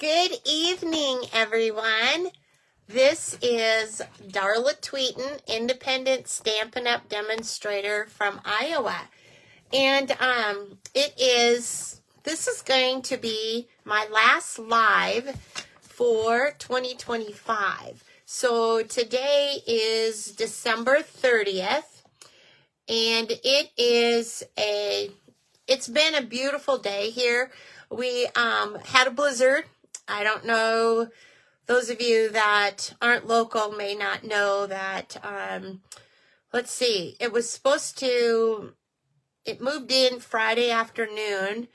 Good evening, everyone. This is Darla Tweeten, independent Stampin' Up! Demonstrator from Iowa. And this is going to be my last live for 2025. So today is December 30th, and it's been a beautiful day here. We had a blizzard. I don't know, those of you that aren't local may not know that, let's see, it moved in Friday afternoon,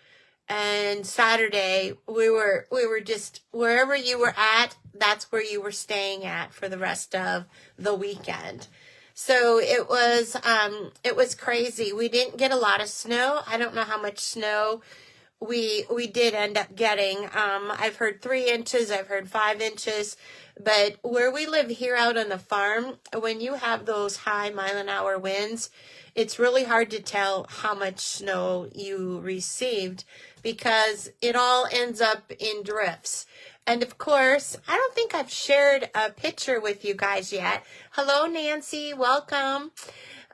and Saturday we were just, wherever you were at, that's where you were staying at for the rest of the weekend. So it was crazy. We didn't get a lot of snow. I don't know how much snow we did end up getting. I've heard 3 inches, I've heard 5 inches, but where we live here out on the farm, when you have those high mile-an-hour winds, it's really hard to tell how much snow you received because it all ends up in drifts. And of course, I don't think I've shared a picture with you guys yet. Hello, Nancy, welcome.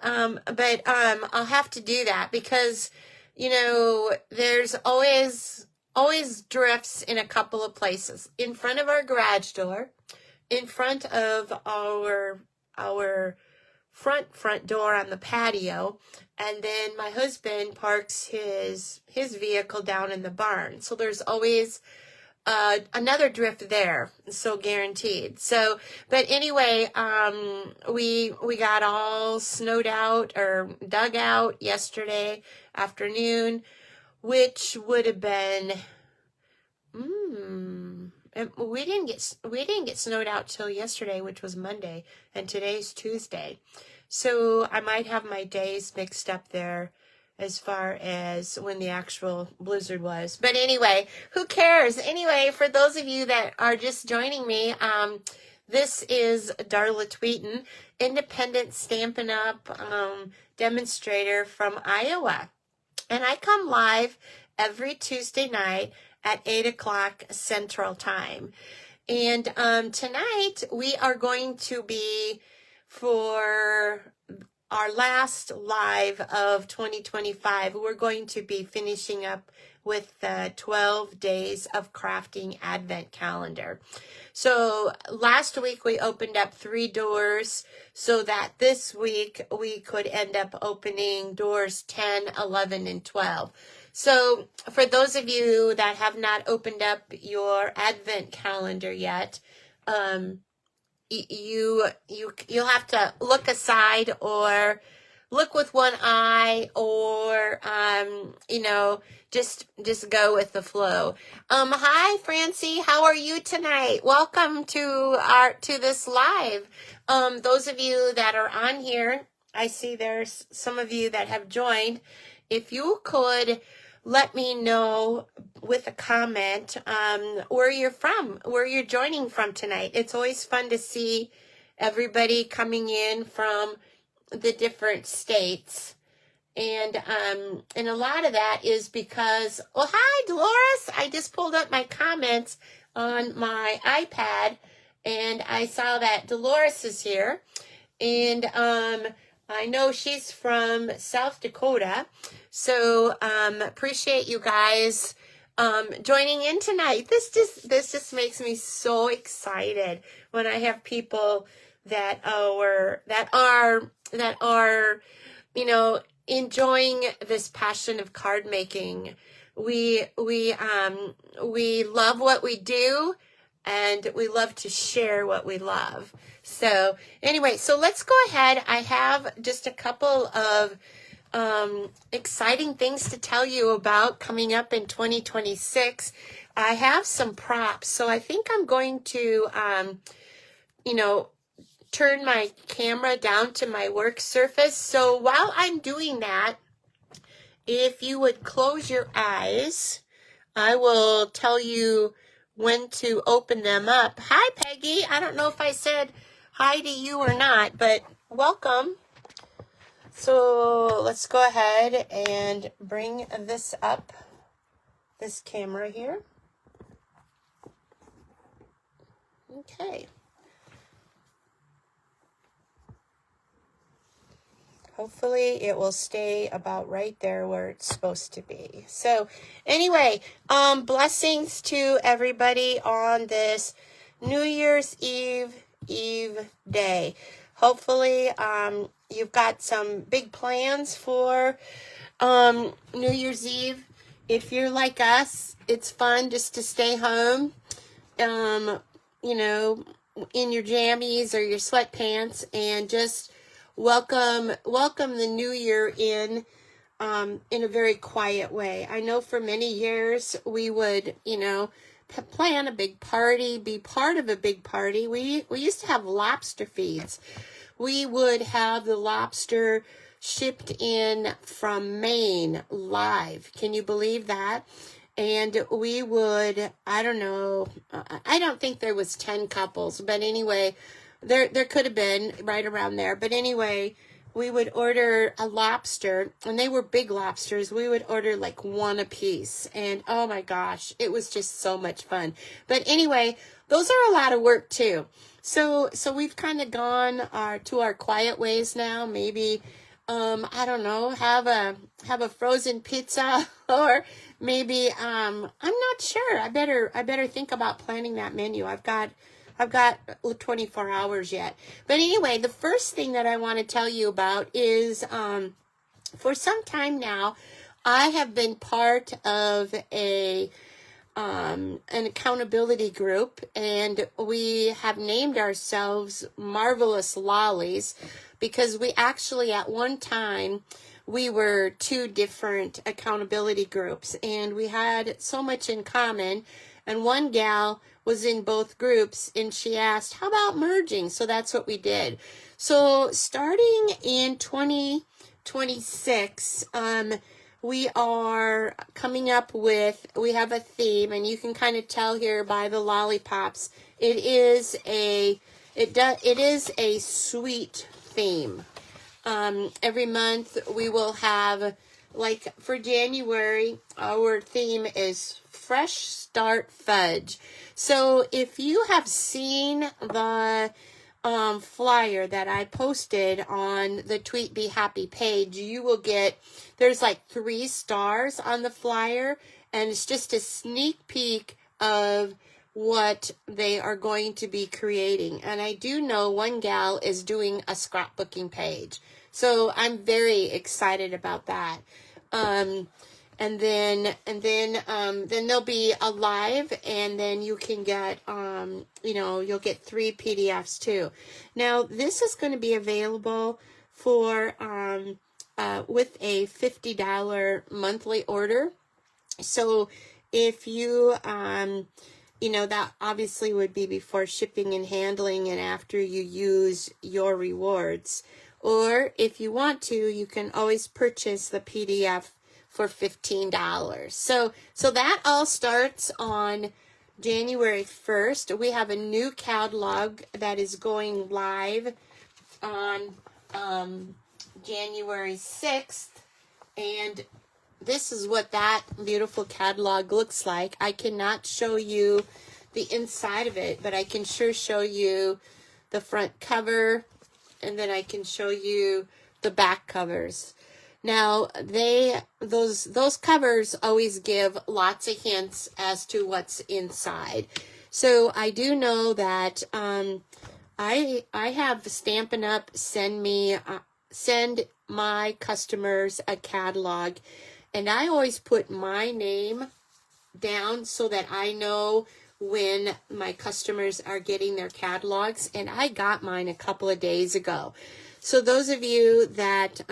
But I'll have to do that because you know, there's always drifts in a couple of places. In front of our garage door, in front of our front door on the patio, and then my husband parks his vehicle down in the barn. So there's always another drift there, so guaranteed. So, but anyway, we got all snowed out or dug out yesterday afternoon, which would have been, we didn't get snowed out till yesterday, which was Monday, and today's Tuesday. So I might have my days mixed up there as far as when the actual blizzard was. But anyway, who cares? Anyway, for those of you that are just joining me, this is Darla Tweeten, independent Stampin' Up! Demonstrator from Iowa. And I come live every Tuesday night at 8 o'clock Central Time. And tonight we are going to be, for our last live of 2025, we're going to be finishing up with the 12 days of crafting Advent calendar. So last week we opened up 3 doors so that this week we could end up opening doors 10, 11, and 12. So for those of you that have not opened up your Advent calendar yet, you'll have to look aside or look with one eye, or just go with the flow. Hi Francie, how are you tonight? Welcome to this live. Those of you that are on here, I see there's some of you that have joined. If you could let me know with a comment where you're from, where you're joining from tonight. It's always fun to see everybody coming in from the different states. And a lot of that is because, well, hi, Dolores. I just pulled up my comments on my iPad, and I saw that Dolores is here. And I know she's from South Dakota. So appreciate you guys joining in tonight. This just makes me so excited when I have people that are enjoying this passion of card making. We love what we do, and we love to share what we love. So anyway, so let's go ahead. I have just a couple of exciting things to tell you about coming up in 2026. I have some props, so I think I'm going to, turn my camera down to my work surface. So while I'm doing that, if you would close your eyes, I will tell you when to open them up. Hi, Peggy. I don't know if I said hi to you or not, but welcome. So let's go ahead and bring this up, this camera here. Okay. Hopefully it will stay about right there where it's supposed to be. So anyway, blessings to everybody on this New Year's Eve day. Hopefully you've got some big plans for New Year's Eve. If you're like us, it's fun just to stay home, you know, in your jammies or your sweatpants and just welcome the new year in a very quiet way. I know for many years we would, you know, plan a big party, be part of a big party. We used to have lobster feeds. We would have the lobster shipped in from Maine live. Can you believe that? And we would, I don't know, I don't think there was 10 couples, but anyway, there could have been right around there. But anyway, we would order a lobster, and they were big lobsters. We would order like one a piece, and oh my gosh, it was just so much fun. But anyway, those are a lot of work too. So we've kind of gone to our quiet ways now. Maybe I don't know, have a frozen pizza, or maybe I'm not sure. I better think about planning that menu. I've got 24 hours yet. But anyway, the first thing that I want to tell you about is for some time now, I have been part of an accountability group, and we have named ourselves Marvelous Lollies because we actually at one time we were two different accountability groups, and we had so much in common. And one gal was in both groups, and she asked, how about merging? So that's what we did. So starting in 2026, we are coming up with, we have a theme, and you can kind of tell here by the lollipops. It is a sweet theme. Every month we will have, like for January, our theme is Fresh Start Fudge. So if you have seen the flyer that I posted on the Tweet Be Happy page, you will get, there's like 3 stars on the flyer, and it's just a sneak peek of what they are going to be creating. And I do know one gal is doing a scrapbooking page, so I'm very excited about that. And then there'll be a live, and then you can get, you'll get 3 PDFs too. Now, this is going to be available for, with a $50 monthly order. So if you, that obviously would be before shipping and handling and after you use your rewards. Or if you want to, you can always purchase the PDF for $15. So that all starts on January 1st. We have a new catalog that is going live on January 6th. And this is what that beautiful catalog looks like. I cannot show you the inside of it, but I can sure show you the front cover, and then I can show you the back covers. Now, those covers always give lots of hints as to what's inside. So I do know that I have Stampin' Up! Send my customers a catalog, and I always put my name down so that I know when my customers are getting their catalogs, and I got mine a couple of days ago. So those of you that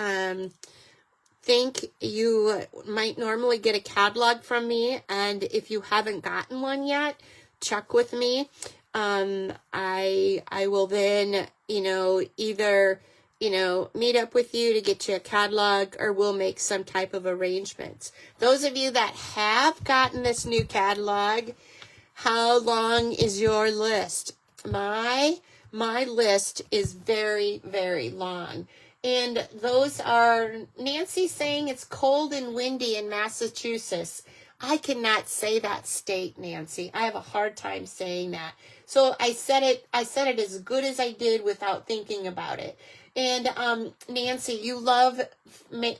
think you might normally get a catalog from me, and if you haven't gotten one yet, check with me. I will then, either, meet up with you to get you a catalog, or we'll make some type of arrangements. Those of you that have gotten this new catalog, how long is your list? My list is very, very long. And those are, Nancy's saying it's cold and windy in Massachusetts. I cannot say that state, Nancy. I have a hard time saying that. So I said it as good as I did without thinking about it. And Nancy, you love Maine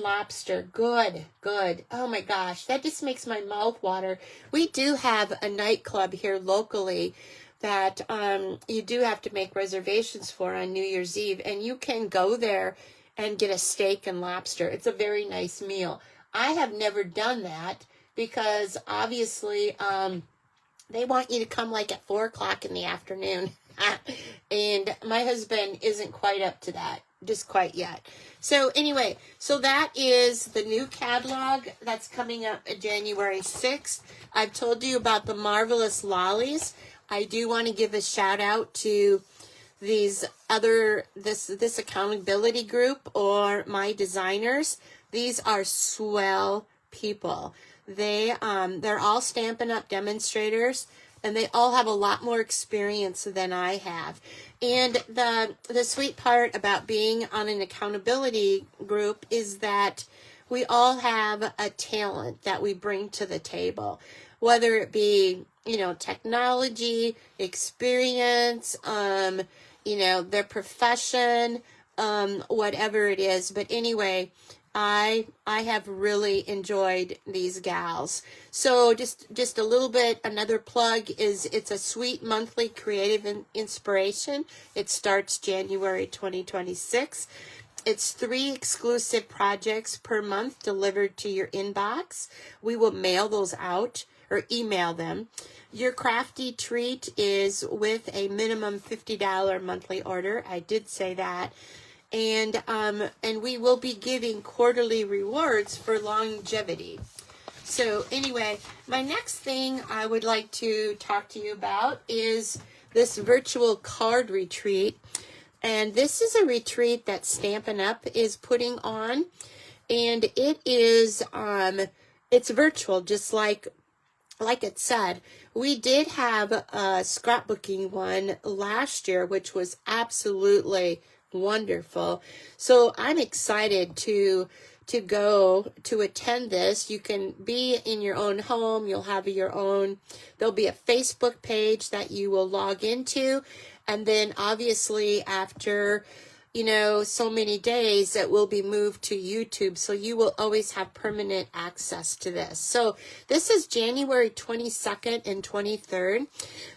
lobster. Good, good. Oh my gosh, that just makes my mouth water. We do have a nightclub here locally that you do have to make reservations for on New Year's Eve, and you can go there and get a steak and lobster. It's a very nice meal. I have never done that because obviously they want you to come like at 4 o'clock in the afternoon. And my husband isn't quite up to that, just quite yet. So anyway, so that is the new catalog that's coming up January 6th. I've told you about the Marvelous Lollies. I do want to give a shout out to this accountability group or my designers. These are swell people. They're all Stampin' Up! Demonstrators, and they all have a lot more experience than I have. And the sweet part about being on an accountability group is that we all have a talent that we bring to the table, whether it be, technology, experience, their profession, whatever it is. But anyway, I have really enjoyed these gals. So just a little bit, another plug is it's a sweet monthly creative inspiration. It starts January 2026. It's 3 exclusive projects per month delivered to your inbox. We will mail those out or email them. Your crafty treat is with a minimum $50 monthly order. I did say that. And we will be giving quarterly rewards for longevity. So anyway, my next thing I would like to talk to you about is this virtual card retreat. And this is a retreat that Stampin' Up! Is putting on. And it is, it's virtual, just like it said. We did have a scrapbooking one last year, which was absolutely wonderful. So I'm excited to go to attend this. You can be in your own home. You'll have there'll be a Facebook page that you will log into. And then obviously after, so many days, it will be moved to YouTube. So you will always have permanent access to this. So this is January 22nd and 23rd.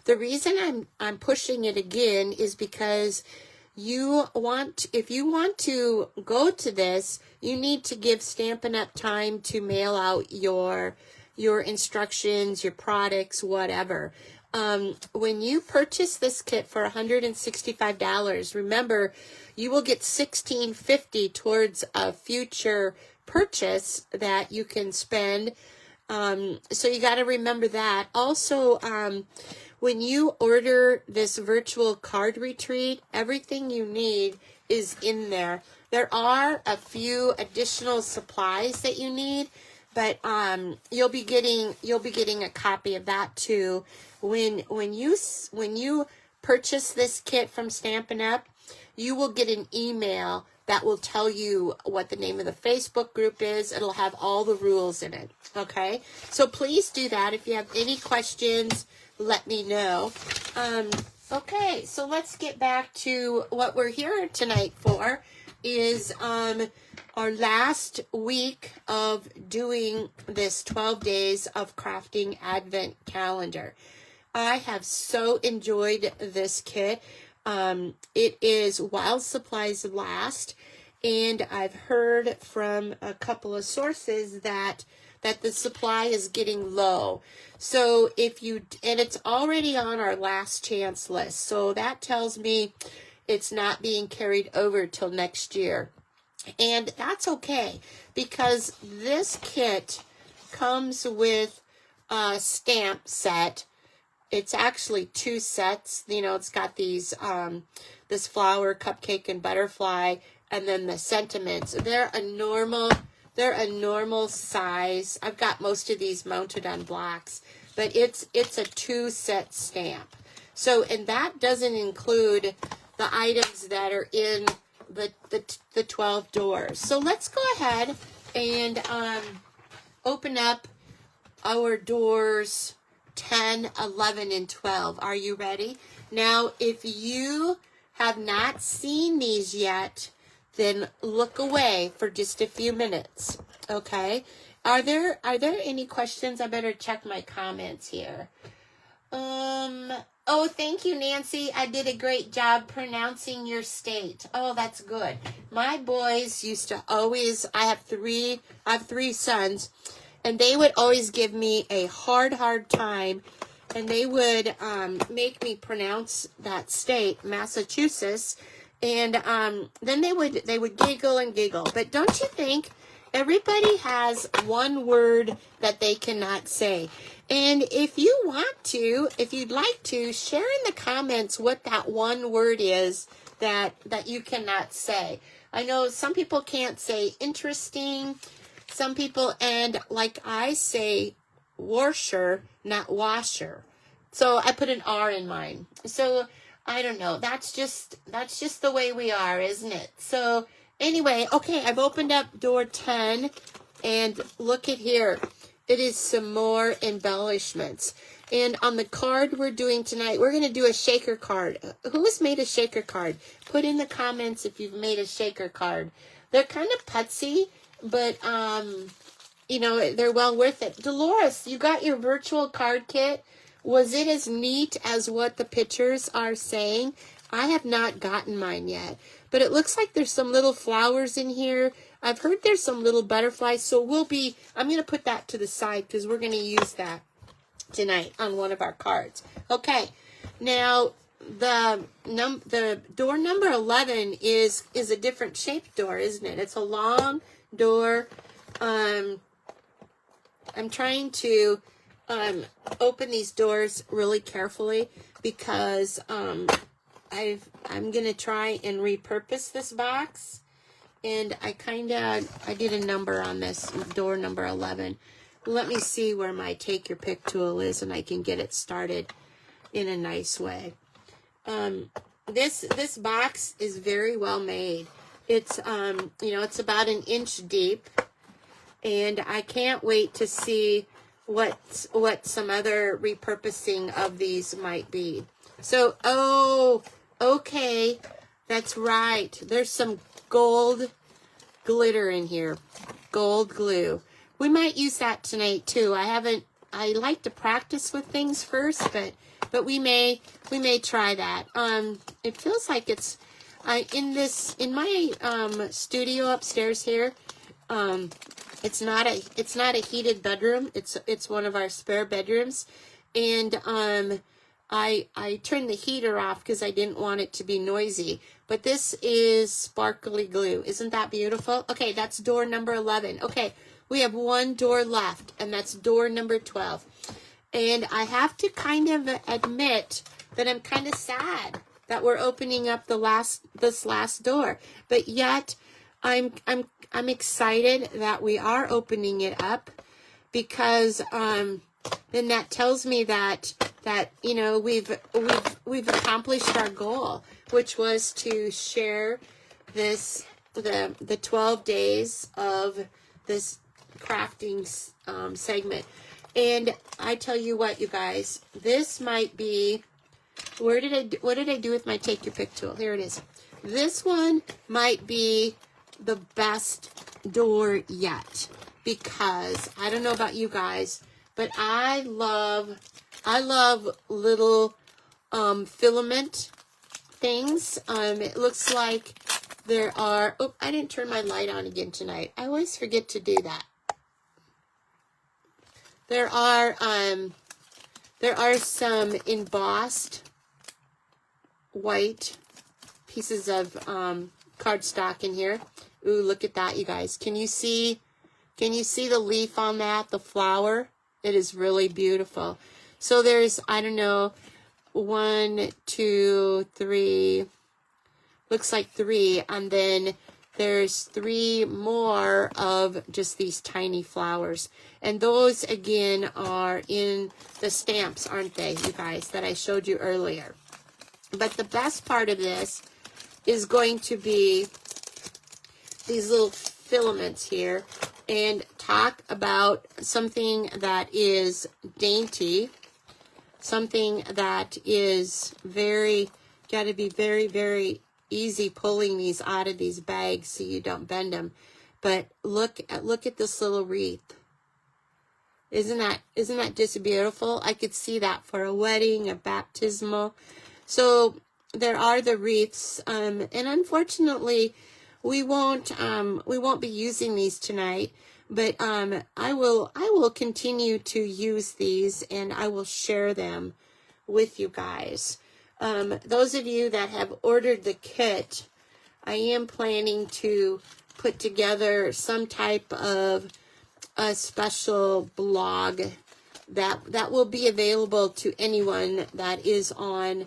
The reason I'm pushing it again is because if you want to go to this, you need to give Stampin' Up! Time to mail out your instructions, your products, whatever. When you purchase this kit for $165, remember, you will get $16.50 towards a future purchase that you can spend. So you got to remember that. Also, when you order this virtual card retreat, everything you need is in there. There are a few additional supplies that you need, but you'll be getting a copy of that too. When you purchase this kit from Stampin' Up!, you will get an email that will tell you what the name of the Facebook group is. It'll have all the rules in it. Okay, so please do that. If you have any questions, let me know. Okay, so let's get back to what we're here tonight for. Is our last week of doing this 12 days of crafting Advent calendar. I have so enjoyed this kit. It is while supplies last, and I've heard from a couple of sources that the supply is getting low. So and it's already on our last chance list. So that tells me it's not being carried over till next year. And that's okay, because this kit comes with a stamp set. It's actually 2 sets. It's got these, this flower, cupcake, and butterfly, and then the sentiments. They're a normal size. I've got most of these mounted on blocks, but it's a 2-set stamp. So, and that doesn't include the items that are in the 12 doors. So let's go ahead and open up our doors 10, 11, and 12. Are you ready? Now, if you have not seen these yet, then look away for just a few minutes, okay? Are there any questions? I better check my comments here. Oh, thank you, Nancy. I did a great job pronouncing your state. Oh, that's good. My boys used to always, I have three sons, and they would always give me a hard time, and they would make me pronounce that state, Massachusetts, and then they would giggle and giggle. But don't you think everybody has one word that they cannot say? And if you want to, if you'd like to, share in the comments what that one word is that you cannot say. I know some people can't say interesting, some people, and like I say washer, not washer. So I put an R in mine. So I don't know. That's just the way we are, isn't it? So anyway, okay, I've opened up door 10, and look at here. It is some more embellishments. And on the card we're doing tonight, we're going to do a shaker card. Who has made a shaker card? Put in the comments if you've made a shaker card. They're kind of putsy, but, you know, they're well worth it. Dolores, you got your virtual card kit. Was it as neat as what the pictures are saying? I have not gotten mine yet, but it looks like there's some little flowers in here. I've heard there's some little butterflies, so I'm going to put that to the side because we're going to use that tonight on one of our cards. Okay, now the door number 11 is a different shaped door, isn't it? It's a long door. I'm trying to open these doors really carefully because I'm going to try and repurpose this box. And I did a number on this, door number 11. Let me see where my take your pick tool is, and I can get it started in a nice way. This box is very well made. It's, you know, it's about an inch deep, and I can't wait to see what some other repurposing of these might be. So, oh, okay, that's right. There's some gold glitter in here, gold glue. We might use that tonight too. I like to practice with things first, but we may try that. It feels like it's in my studio upstairs here. It's not a heated bedroom. It's one of our spare bedrooms, and I turned the heater off because I didn't want it to be noisy. But this is sparkly glue. Isn't that beautiful? Okay, that's door number 11. Okay, we have one door left, and that's door number 12. And I have to kind of admit that I'm kind of sad that we're opening up this last door. But yet, I'm excited that we are opening it up because then that tells me that you know we've accomplished our goal, which was to share the 12 days of this crafting segment. And I tell you what, you guys, this might be, what did I do with my take your pick tool? Here it is. This one might be the best door yet, because I don't know about you guys, but I love little filament things. It looks like there are, oh, I didn't turn my light on again tonight. I always forget to do that. There are some embossed white pieces of cardstock in here. Ooh, look at that, you guys. Can you see the leaf on that, the flower? It is really beautiful. So there's, I don't know, 1, 2, 3, looks like 3, and then there's 3 more of just these tiny flowers. And those, again, are in the stamps, aren't they, you guys, that I showed you earlier. But the best part of this is going to be these little filaments here. And talk about something that is dainty, something that is got to be very, very easy pulling these out of these bags so you don't bend them. But look at this little wreath. Isn't that just beautiful? I could see that for a wedding, a baptismal. So there are the wreaths, and unfortunately, we won't be using these tonight. But I will continue to use these, and I will share them with you guys. Those of you that have ordered the kit, I am planning to put together some type of a special blog that will be available to anyone that is on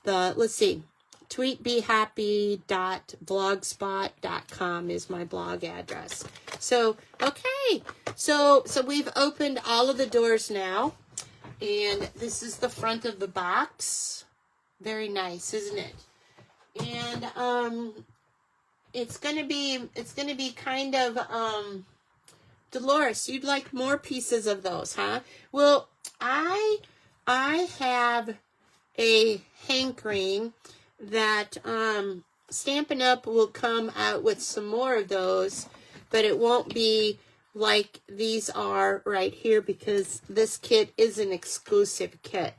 the, let's see, tweetbehappy.blogspot.com is my blog address. So, okay. So we've opened all of the doors now. And this is the front of the box. Very nice, isn't it? And it's gonna be kind of Dolores, you'd like more pieces of those, huh? Well, I have a hankering that Stampin' Up! Will come out with some more of those, but it won't be like these are right here because this kit is an exclusive kit.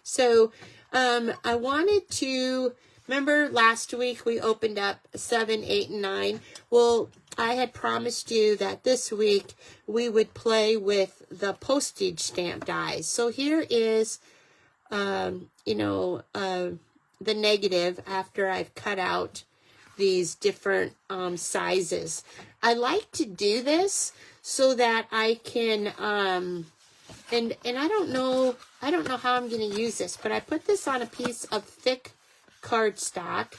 So I wanted to, remember last week we opened up 7, 8, and 9. Well, I had promised you that this week we would play with the postage stamp dies. So here is, the negative after I've cut out these different sizes. I like to do this so that I can, and I don't know how I'm going to use this, but I put this on a piece of thick cardstock.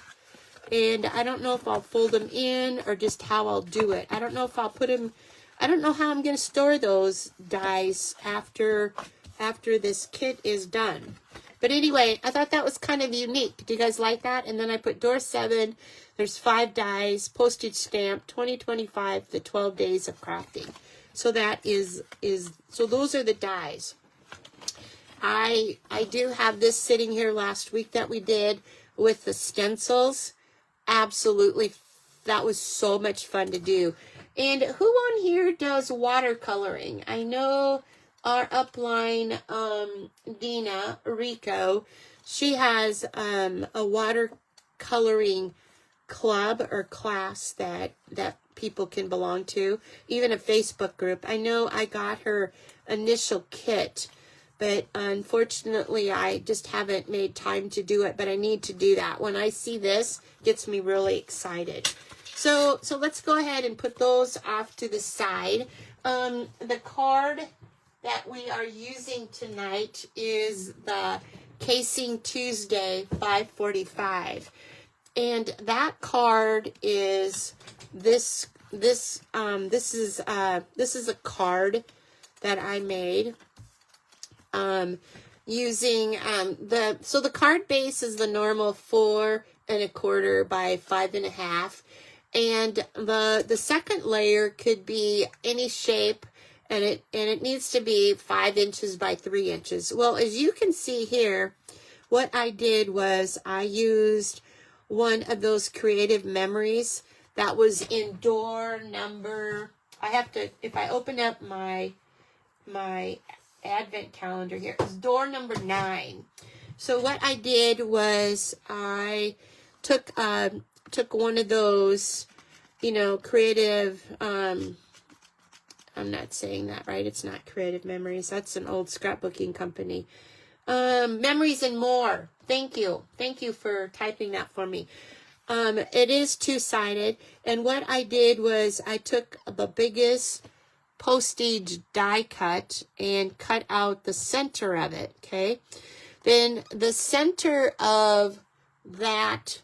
And I don't know if I'll fold them in or just how I'll do it. I don't know if I'll put them, I don't know how I'm going to store those dies after this kit is done. But anyway, I thought that was kind of unique. Do you guys like that? And then I put door 7. There's 5 dies, postage stamp, 2025, the 12 days of crafting. So that so those are the dies. I do have this sitting here last week that we did with the stencils. Absolutely, that was so much fun to do. And who on here does watercoloring? I know our upline, Dina Rico, she has a watercoloring club or class that people can belong to, even a Facebook group. I know I got her initial kit, but unfortunately I just haven't made time to do it, but I need to do that. When I see this, it gets me really excited. So let's go ahead and put those off to the side. The card that we are using tonight is the Casing Tuesday 545. And that card is this is a card that I made using the card base is the normal 4 1/4 by 5 1/2, and the second layer could be any shape, and it needs to be 5 inches by 3 inches. Well, as you can see here, what I did was I used one of those creative memories that was in door number, I have to, if I open up my advent calendar here, it's door number 9. So what I did was I took one of those, creative, I'm not saying that right, it's not Creative Memories, that's an old scrapbooking company. Memories and More. Thank you for typing that for me. It is 2-sided, and what I did was I took the biggest postage die cut and cut out the center of it, okay? Then the center of that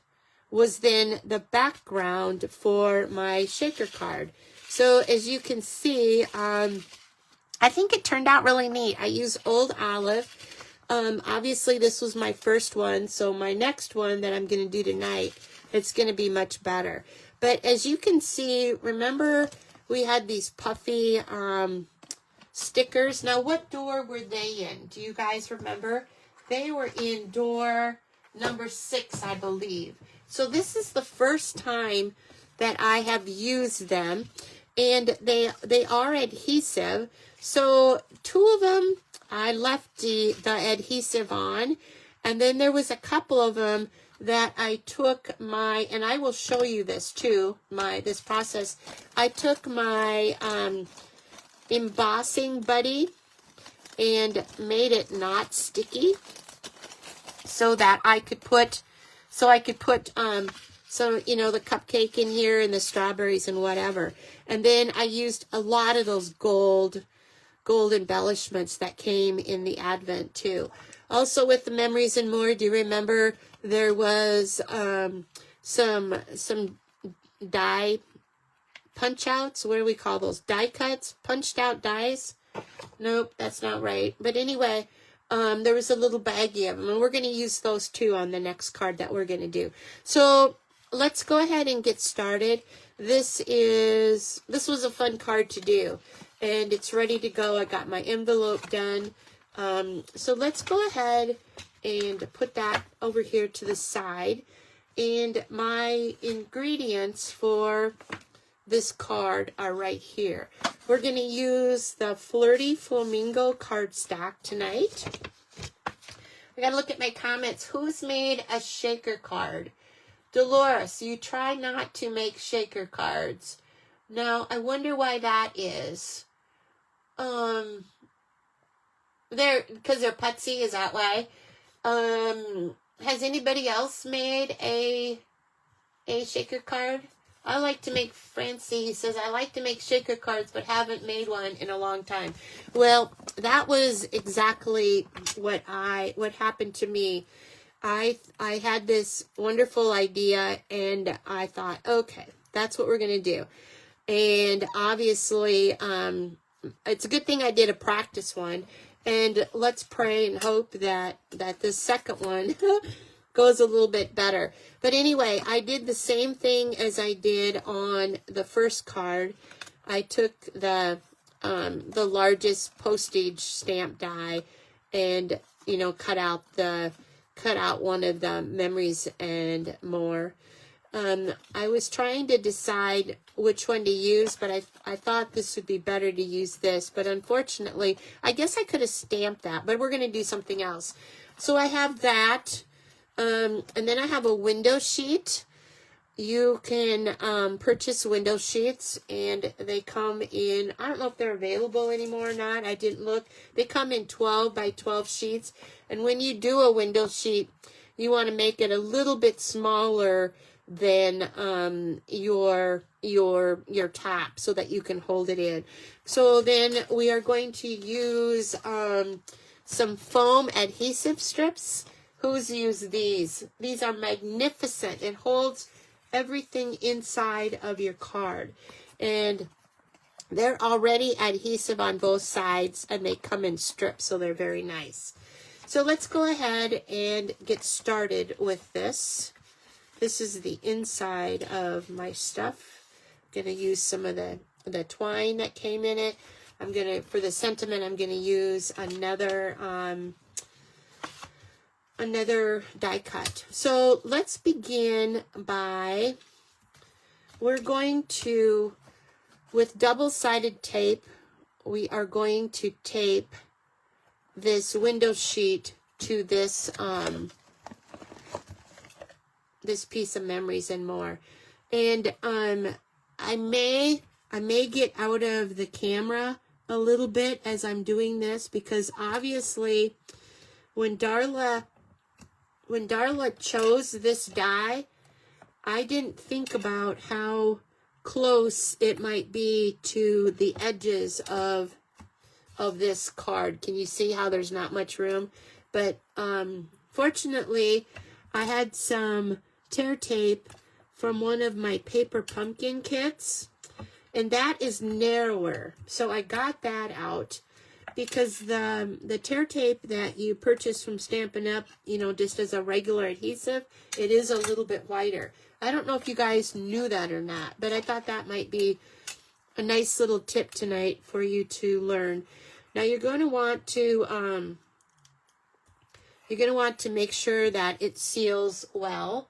was then the background for my shaker card. So as you can see, I think it turned out really neat. I used old olive. Obviously this was my first one, so my next one that I'm going to do tonight, it's going to be much better. But as you can see, remember we had these puffy stickers. Now, what door were they in? Do you guys remember? They were in door number 6, I believe. So this is the first time that I have used them, and they are adhesive. So 2 of them, I left the adhesive on, and then there was a couple of them that I took my, and I will show you this too, this process. I took my embossing buddy and made it not sticky so that I could put, you know, the cupcake in here and the strawberries and whatever. And then I used a lot of those gold embellishments that came in the Advent too. Also with the memories and more, do you remember there was some die punch outs? What do we call those? Die cuts? Punched out dies? Nope, that's not right. But anyway, there was a little baggie of them, and we're going to use those too on the next card that we're going to do. So let's go ahead and get started. This was a fun card to do, and it's ready to go. I got my envelope done. So let's go ahead and put that over here to the side. And my ingredients for this card are right here. We're going to use the Flirty Flamingo card stack tonight. I got to look at my comments. Who's made a shaker card? Dolores, you try not to make shaker cards. Now, I wonder why that is. Because they're putsy, is that why? Has anybody else made a shaker card? I like to make, Francie, he says, I like to make shaker cards, but haven't made one in a long time. Well, that was exactly what happened to me. I had this wonderful idea, and I thought, okay, that's what we're going to do. And obviously, it's a good thing I did a practice one. And let's pray and hope that this second one goes a little bit better. But anyway, I did the same thing as I did on the first card. I took the largest postage stamp die and, you know, cut out one of the memories and more. I was trying to decide which one to use, but I thought this would be better to use this. But unfortunately, I guess I could have stamped that, but we're going to do something else. So I have that, and then I have a window sheet. You can purchase window sheets, and they come in, I don't know if they're available anymore or not. I didn't look. They come in 12 by 12 sheets, and when you do a window sheet, you want to make it a little bit smaller than your top so that you can hold it in. So then we are going to use some foam adhesive strips. Who's used these? These are magnificent. It holds everything inside of your card, and they're already adhesive on both sides, and they come in strips, so they're very nice. So let's go ahead and get started with this. This is the inside of my stuff. I'm going to use some of the twine that came in it. I'm going to, for the sentiment, I'm going to use another die cut. So let's begin by, we're going to, with double-sided tape, we are going to tape this window sheet to this this piece of memories and more. And I may get out of the camera a little bit as I'm doing this, because obviously when Darla chose this die, I didn't think about how close it might be to the edges of this card. Can you see how there's not much room? But fortunately, I had some tear tape from one of my paper pumpkin kits, and that is narrower. So I got that out, because the tear tape that you purchase from Stampin' Up, you know, just as a regular adhesive, it is a little bit wider. I don't know if you guys knew that or not, but I thought that might be a nice little tip tonight for you to learn. Now you're going to want to make sure that it seals well.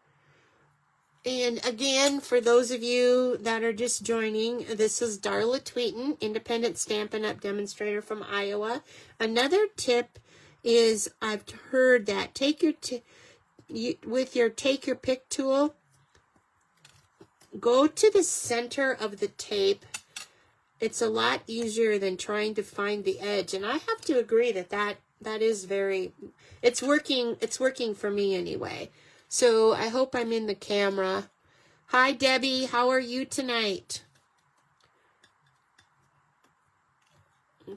And again, for those of you that are just joining, this is Darla Tweeten, independent Stampin' Up! Demonstrator from Iowa. Another tip is I've heard that take your pick tool, go to the center of the tape. It's a lot easier than trying to find the edge, and I have to agree that is very, it's working for me anyway. So I hope I'm in the camera. Hi, Debbie. How are you tonight?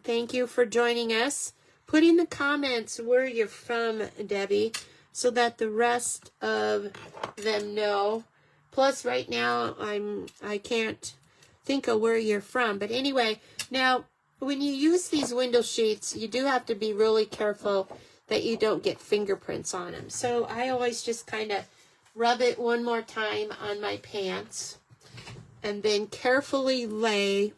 Thank you for joining us. Put in the comments where you're from, Debbie, so that the rest of them know. Plus, right now, I can't think of where you're from. But anyway, now, when you use these window sheets, you do have to be really careful that you don't get fingerprints on them. So I always just kind of rub it one more time on my pants and then carefully lay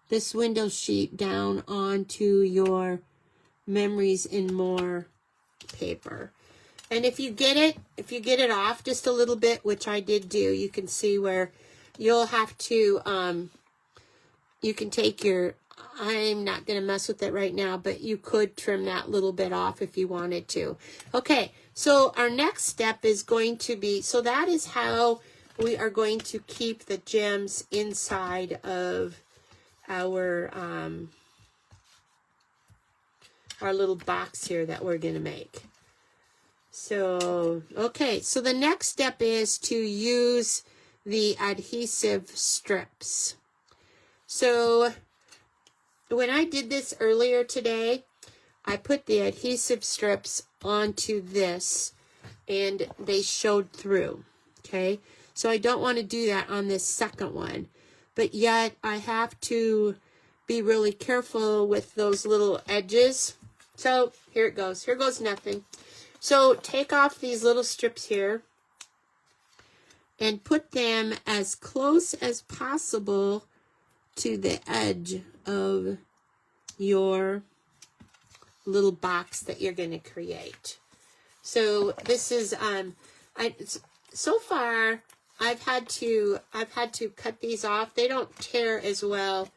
this window sheet down onto your Memories in More paper. And if you get it off just a little bit, which I did do, you can see where you'll have to, you can take your, I'm not going to mess with it right now, but you could trim that little bit off if you wanted to. Okay, so our next step is going to be, so that is how we are going to keep the gems inside of our little box here that we're going to make. So, okay, so the next step is to use the adhesive strips. So when I did this earlier today, I put the adhesive strips onto this and they showed through, okay? So I don't want to do that on this second one, but yet I have to be really careful with those little edges. So here it goes. Here goes nothing. So take off these little strips here and put them as close as possible to the edge of your little box that you're going to create. So this is so far I've had to cut these off. They don't tear as well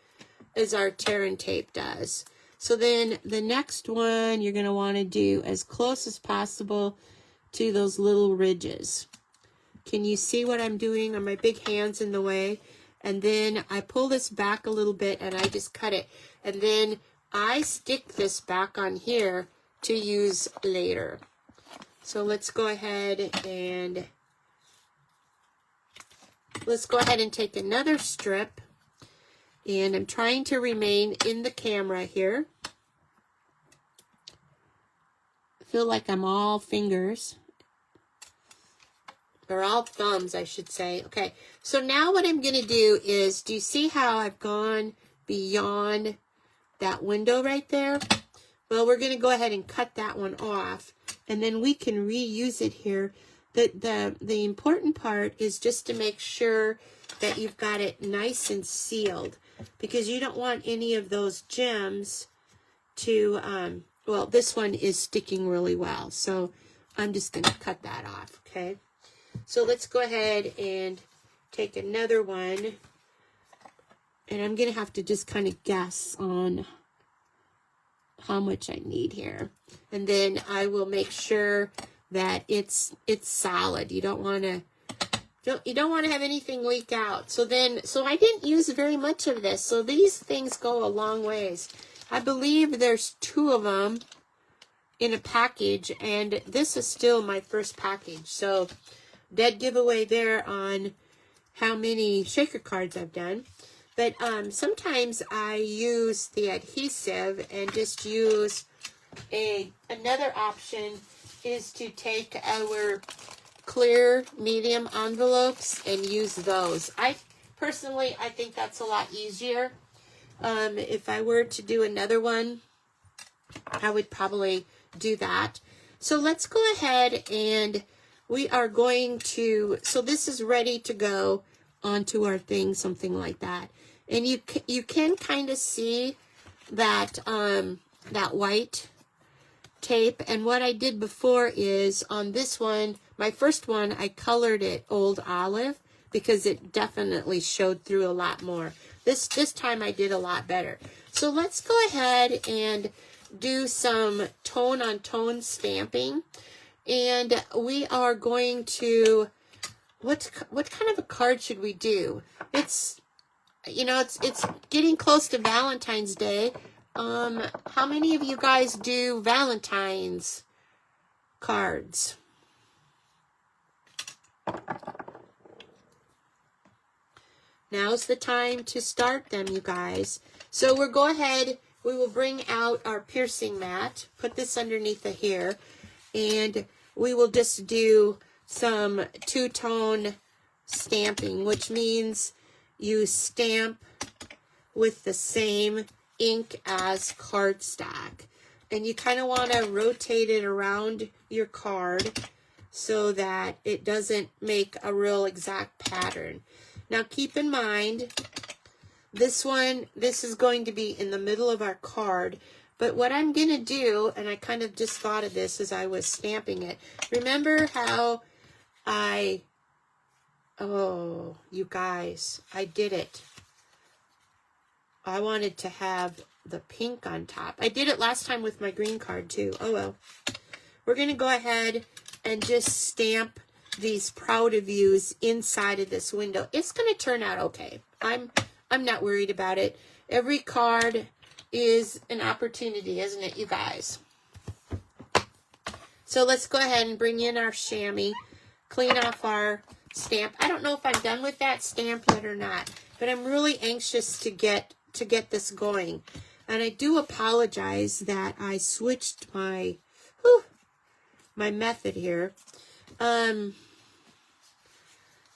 as our tear and tape does. So then the next one you're going to want to do as close as possible to those little ridges. Can you see what I'm doing? Are my big hands in the way? And then I pull this back a little bit and I just cut it. And then I stick this back on here to use later. So let's go ahead and take another strip. And I'm trying to remain in the camera here. I feel like I'm all fingers. Or all thumbs, I should say. Okay, so now what I'm going to do is, do you see how I've gone beyond that window right there? Well, we're going to go ahead and cut that one off, and then we can reuse it here. The important part is just to make sure that you've got it nice and sealed, because you don't want any of those gems to, well, this one is sticking really well, so I'm just going to cut that off, okay? So let's go ahead and take another one, and I'm going to have to just kind of guess on how much I need here. And then I will make sure that it's solid. You don't want to have anything leak out. So I didn't use very much of this. So these things go a long ways. I believe there's 2 of them in a package, and this is still my first package. So dead giveaway there on how many shaker cards I've done. But sometimes I use the adhesive and just use another option is to take our clear medium envelopes and use those. Personally, I think that's a lot easier. If I were to do another one, I would probably do that. So let's go ahead and we are going to, so this is ready to go. onto our thing, something like that. And you can kind of see that that white tape. And what I did before is on this one, my first one, I colored it Old Olive because it definitely showed through a lot more. This time I did a lot better. So let's go ahead and do some tone on tone stamping. And we are going to, what kind of a card should we do? It's, you know, it's getting close to Valentine's Day. How many of you guys do Valentine's cards? Now's the time to start them, you guys. So we'll go ahead, we will bring out our piercing mat, put this underneath the here, and we will just do some two-tone stamping, which means you stamp with the same ink as cardstock. And you kind of want to rotate it around your card so that it doesn't make a real exact pattern. Now keep in mind, this is going to be in the middle of our card. But what I'm going to do, and I kind of just thought of this as I was stamping it. Remember how oh, you guys, I did it. I wanted to have the pink on top. I did it last time with my green card too. Oh well. We're going to go ahead and just stamp these proud of yous inside of this window. It's going to turn out okay. I'm not worried about it. Every card is an opportunity, isn't it, you guys? So let's go ahead and bring in our chamois, clean off our stamp. I don't know if I'm done with that stamp yet or not, but I'm really anxious to get this going. And I do apologize that I switched my method here.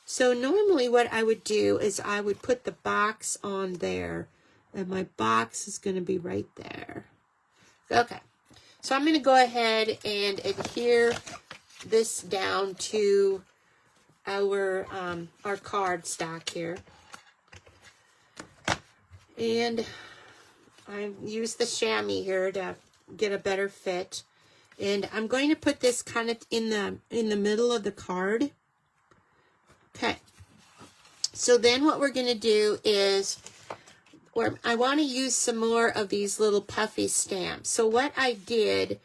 So normally what I would do is I would put the box on there, and my box is going to be right there. Okay, so I'm going to go ahead and adhere this down to our card stock here. And I use the chamois here to get a better fit. And I'm going to put this kind of in the middle of the card. Okay. So then what we're going to do is, I want to use some more of these little puffy stamps. So what I did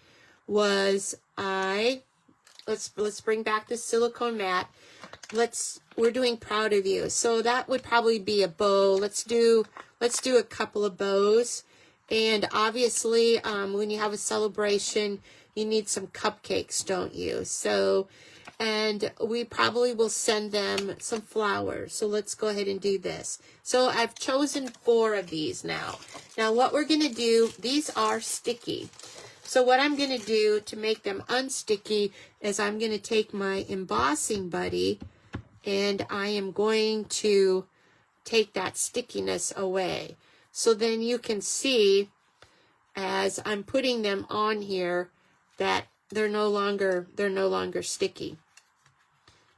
was let's bring back the silicone mat. We're doing proud of you. So that would probably be a bow. Let's do a couple of bows. And obviously, when you have a celebration, you need some cupcakes, don't you? So, and we probably will send them some flowers. So let's go ahead and do this. So I've chosen 4 of these now. Now what we're going to do, these are sticky. So what I'm going to do to make them unsticky is I'm going to take my embossing buddy and I am going to take that stickiness away. So then you can see as I'm putting them on here that they're no longer sticky.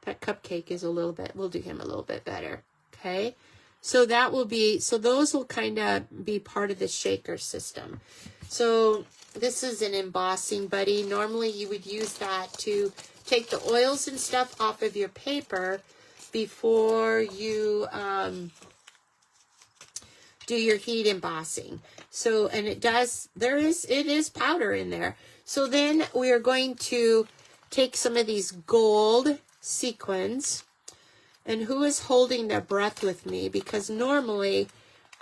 That cupcake is we'll do him a little bit better. Okay. So those will kind of be part of the shaker system. So this is an embossing buddy. Normally you would use that to take the oils and stuff off of your paper before you do your heat embossing. So, and it is powder in there. So then we are going to take some of these gold sequins. And who is holding their breath with me? Because normally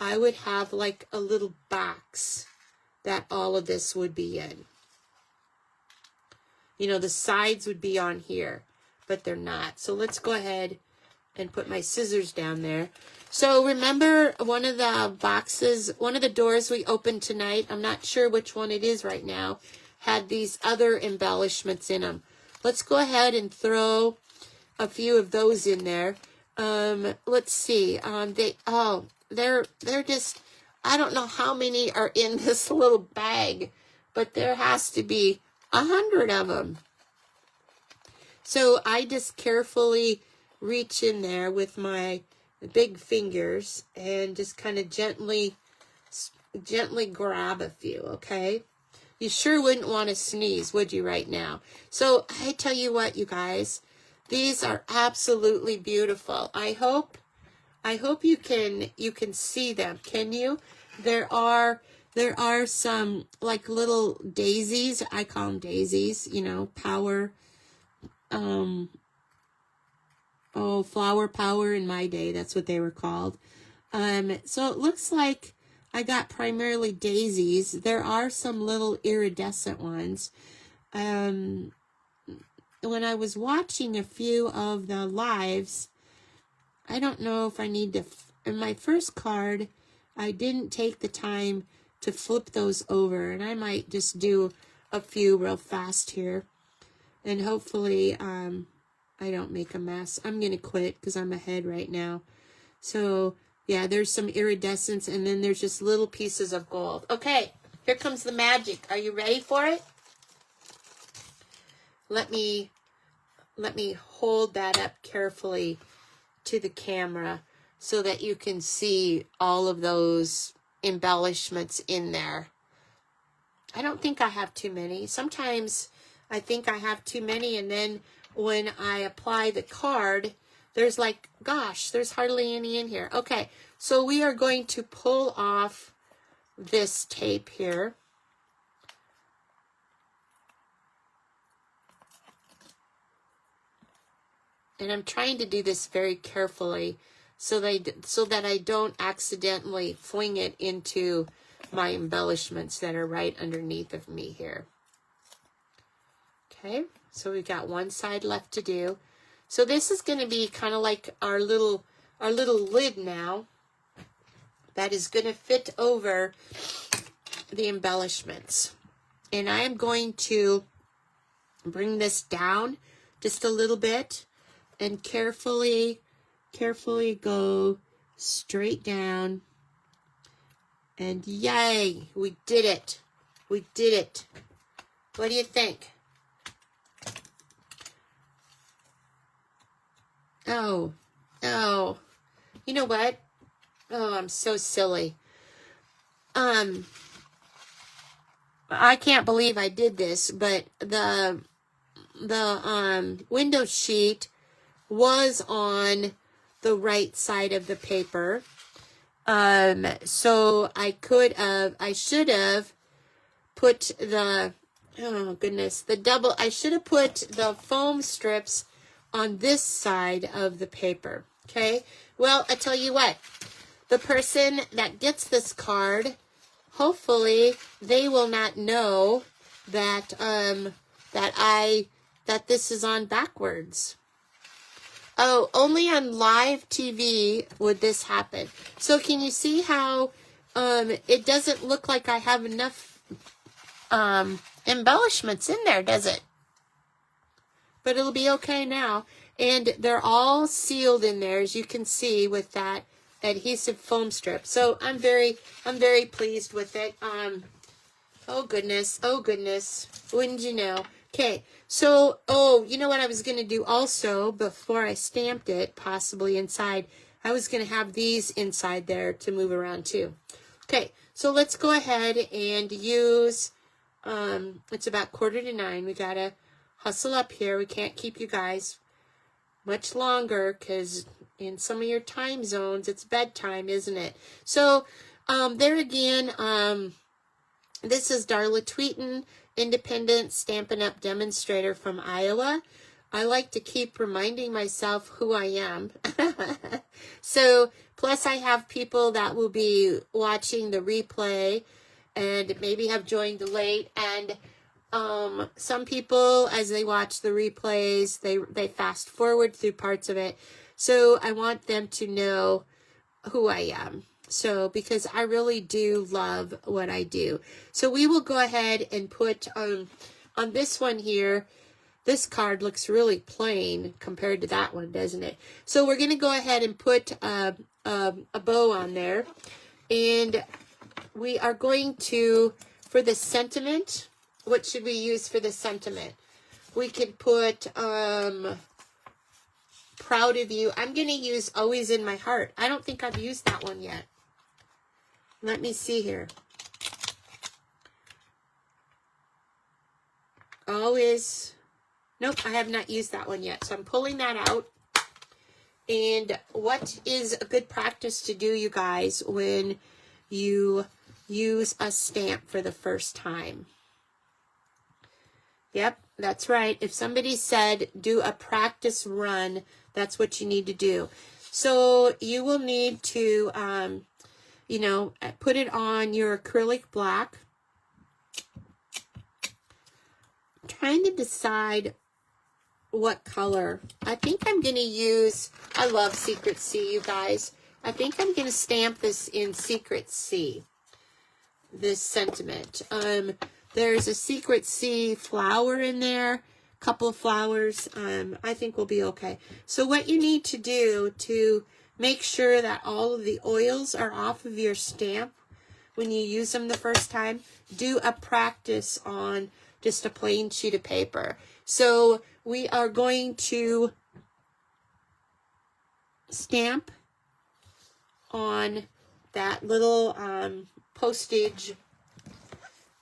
I would have like a little box that all of this would be in. You know, the sides would be on here, but they're not. So let's go ahead and put my scissors down there. So remember one of the doors we opened tonight, I'm not sure which one it is right now, had these other embellishments in them. Let's go ahead and throw a few of those in there. Let's see. They're just, I don't know how many are in this little bag, but there has to be 100 of them. So I just carefully reach in there with my big fingers and just kind of gently grab a few, okay? You sure wouldn't want to sneeze, would you, right now? So I tell you what, you guys, these are absolutely beautiful. I hope you can see them. Can you? There are some like little daisies. I call them daisies, you know, power, flower power in my day. That's what they were called. So it looks like I got primarily daisies. There are some little iridescent ones. When I was watching a few of the lives, I don't know if I need to, in my first card, I didn't take the time to flip those over, and I might just do a few real fast here, and hopefully I don't make a mess. I'm going to quit because I'm ahead right now. So yeah, there's some iridescence, and then there's just little pieces of gold. Okay, here comes the magic. Are you ready for it? Let me hold that up carefully to the camera so that you can see all of those embellishments in there. I don't think I have too many. Sometimes I think I have too many, and then when I apply the card, there's like, gosh, there's hardly any in here. Okay, so we are going to pull off this tape here. And I'm trying to do this very carefully so that I don't accidentally fling it into my embellishments that are right underneath of me here. Okay, so we've got one side left to do. So this is going to be kind of like our little lid now that is going to fit over the embellishments. And I am going to bring this down just a little bit and carefully go straight down. And yay, we did it. We did it. What do you think? Oh, you know what? Oh, I'm so silly. I can't believe I did this, but the window sheet was on the right side of the paper. So I should have put the, oh goodness, I should have put the foam strips on this side of the paper. Okay. Well, I tell you what, the person that gets this card, hopefully they will not know that, that this is on backwards. Oh, only on live TV would this happen. So can you see how it doesn't look like I have enough embellishments in there, does it? But it'll be okay now. And they're all sealed in there, as you can see, with that adhesive foam strip. So I'm very pleased with it. Oh goodness, wouldn't you know? Okay, so, you know what I was going to do also before I stamped it, possibly inside? I was going to have these inside there to move around too. Okay, so let's go ahead and use, it's about 8:45. We got to hustle up here. We can't keep you guys much longer because in some of your time zones, it's bedtime, isn't it? So, there again, this is Darla Tweeten, independent Stampin' Up! Demonstrator from Iowa. I like to keep reminding myself who I am. So, plus I have people that will be watching the replay and maybe have joined late. And some people, as they watch the replays, they fast forward through parts of it. So I want them to know who I am. So, because I really do love what I do. So we will go ahead and put on this one here, this card looks really plain compared to that one, doesn't it? So we're going to go ahead and put a bow on there. And we are going to, for the sentiment, what should we use for the sentiment? We could put proud of you. I'm going to use Always in My Heart. I don't think I've used that one yet. Let me see here. Always. Nope, I have not used that one yet. So I'm pulling that out. And what is a good practice to do, you guys, when you use a stamp for the first time? Yep, that's right. If somebody said do a practice run, that's what you need to do. So you will need to, you know, put it on your acrylic black. I'm trying to decide what color. I think I'm going to use, I love Secret C, you guys. I think I'm going to stamp this in Secret C, this sentiment. There's a Secret C flower in there, couple of flowers. I think we'll be okay. So what you need to do to make sure that all of the oils are off of your stamp when you use them the first time, do a practice on just a plain sheet of paper. So we are going to stamp on that little postage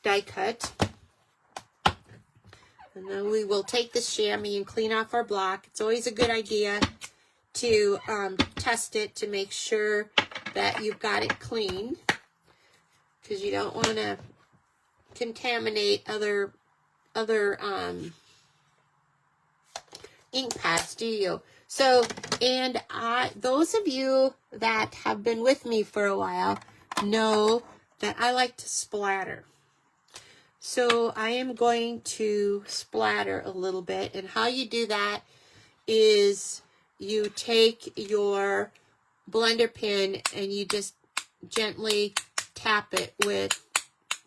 die cut. And then we will take the chamois and clean off our block. It's always a good idea to test it to make sure that you've got it clean, because you don't want to contaminate other ink pads, do you? So, and those of you that have been with me for a while know that I like to splatter. So I am going to splatter a little bit, and how you do that is you take your blender pen and you just gently tap it with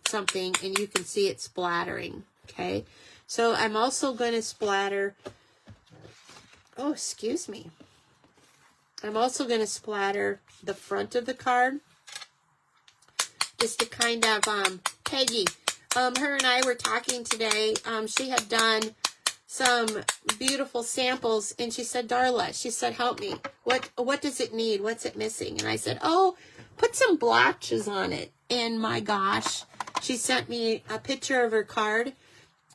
something, and you can see it splattering. Okay, so I'm also going to splatter, oh, excuse me. I'm also going to splatter the front of the card, just to kind of, Peggy, her and I were talking today. She had done some beautiful samples, and she said, Darla, she said, help me. What does it need? What's it missing? And I said, oh, put some blotches on it. And my gosh, she sent me a picture of her card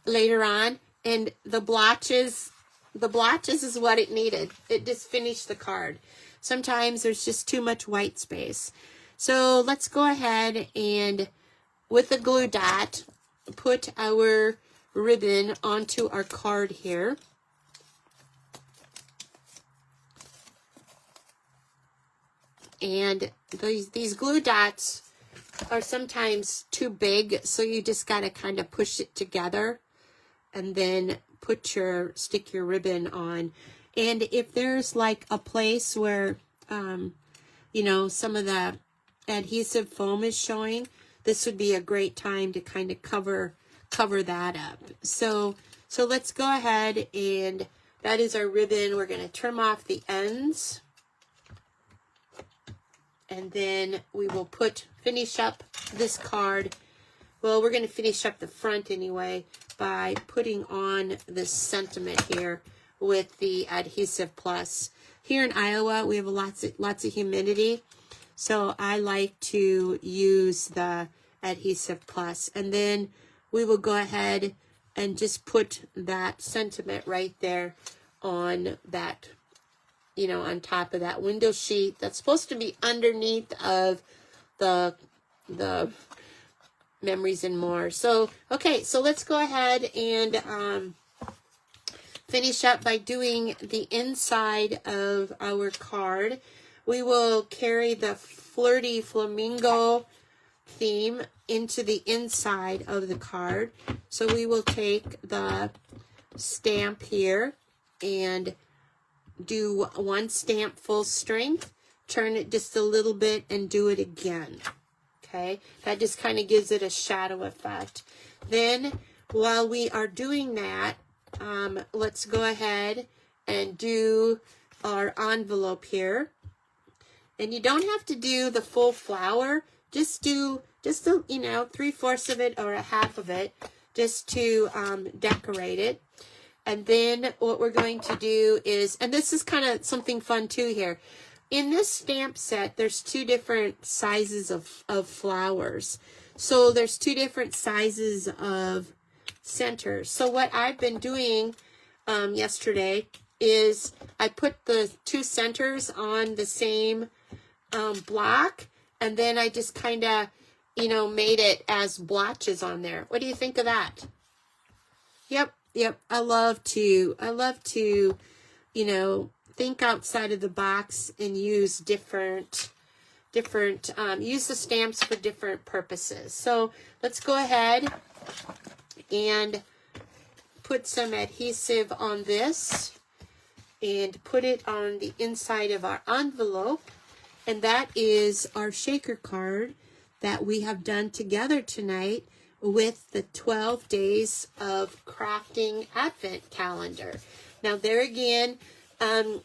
later on, and the blotches is what it needed. It just finished the card. Sometimes there's just too much white space. So let's go ahead and with the glue dot, put our ribbon onto our card here. And these glue dots are sometimes too big, so you just got to kind of push it together and then stick your ribbon on. And if there's like a place where, you know, some of the adhesive foam is showing, this would be a great time to kind of cover that up. So let's go ahead, and that is our ribbon. We're going to trim off the ends, and then we will finish up this card. Well, we're going to finish up the front anyway by putting on this sentiment here with the Adhesive Plus. Here in Iowa, we have lots of humidity, so I like to use the Adhesive Plus. And then we will go ahead and just put that sentiment right there on that, you know, on top of that window sheet that's supposed to be underneath of the Memories and More. So, okay, so let's go ahead and finish up by doing the inside of our card. We will carry the Flirty Flamingo theme into the inside of the card. So we will take the stamp here and do one stamp full strength, turn it just a little bit, and do it again. Okay, that just kind of gives it a shadow effect. Then while we are doing that, let's go ahead and do our envelope here. And you don't have to do the full flower, just do just a, you know, 3/4 of it or a half of it, just to decorate it. And then what we're going to do is, and this is kind of something fun too here. In this stamp set, there's two different sizes of flowers. So there's two different sizes of centers. So what I've been doing yesterday is I put the two centers on the same block, and then I just kind of, you know, made it as blotches on there. What do you think of that? Yep. I love to, you know, think outside of the box and use different, use the stamps for different purposes. So let's go ahead and put some adhesive on this and put it on the inside of our envelope. And that is our shaker card that we have done together tonight with the 12 days of crafting advent calendar. Now there again, I'm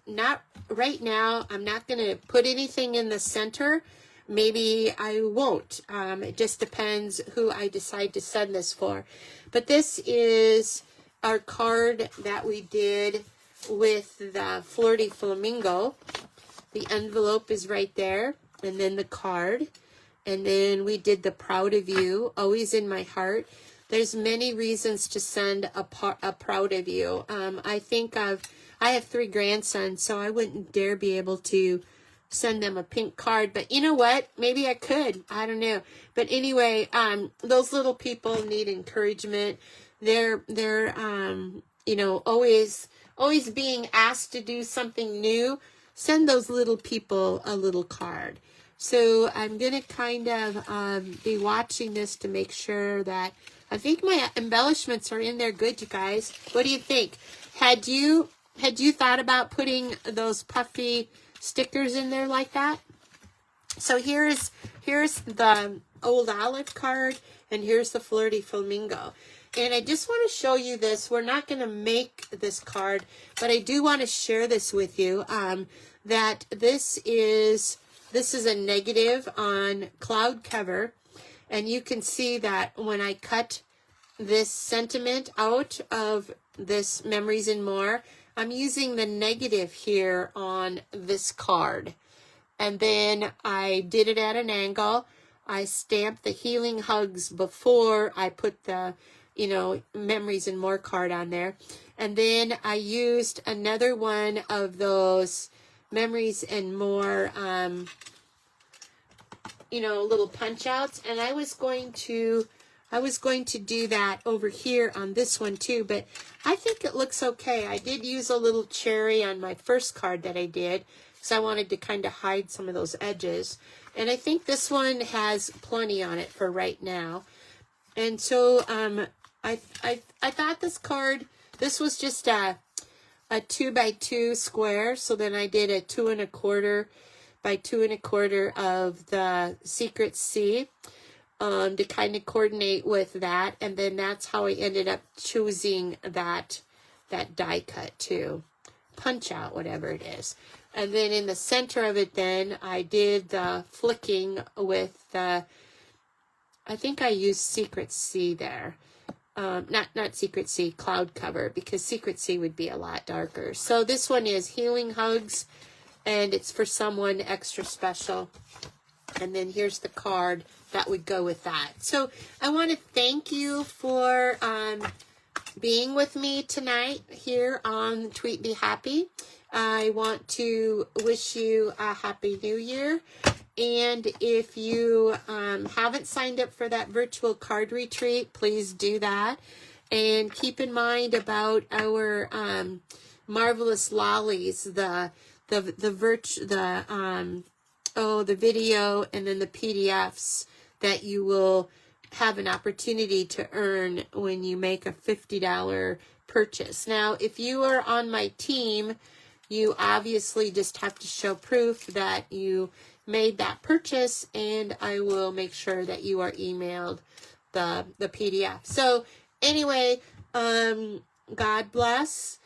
not going to put anything in the center. Maybe I won't. It just depends who I decide to send this for. But this is our card that we did with the Flirty Flamingo. The envelope is right there, and then the card. And then we did the Proud of You, always in my heart. There's many reasons to send a Proud of You. I have 3 grandsons, so I wouldn't dare be able to send them a pink card. But you know what? Maybe I could. I don't know. But anyway, those little people need encouragement. They're you know, always being asked to do something new. Send those little people a little card. So I'm going to kind of be watching this to make sure that, I think my embellishments are in there good, you guys. What do you think? Had you thought about putting those puffy stickers in there like that? So here's the old olive card, and here's the Flirty Flamingo. And I just want to show you this. We're not going to make this card, but I do want to share this with you, that this is a negative on cloud cover, and you can see that when I cut this sentiment out of this Memories and More, I'm using the negative here on this card. And then I did it at an angle. I stamped the Healing Hugs before I put the, you know, Memories and More card on there. And then I used another one of those Memories and More, you know, little punch outs, and I was going to do that over here on this one too, but I think it looks okay. I did use a little cherry on my first card that I did, because I wanted to kind of hide some of those edges, and I think this one has plenty on it for right now. And so I thought this was just a 2x2 square, so then I did a 2 1/4 by 2 1/4 of the Secret C to kind of coordinate with that, and then that's how I ended up choosing that die cut too, punch out, whatever it is. And then in the center of it, then I did the flicking with the, I think I used Secret C there, not Secret C, cloud cover, because Secret C would be a lot darker. So this one is Healing Hugs, and it's for someone extra special. And then here's the card that would go with that. So I want to thank you for being with me tonight here on Tweet Be Happy. I want to wish you a Happy New Year. And if you haven't signed up for that virtual card retreat, please do that. And keep in mind about our Marvelous Lollies, the video, and then the PDFs that you will have an opportunity to earn when you make a $50 purchase. Now, if you are on my team, you obviously just have to show proof that you made that purchase, and I will make sure that you are emailed the PDF. So anyway, God bless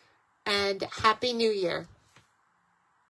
and Happy New Year.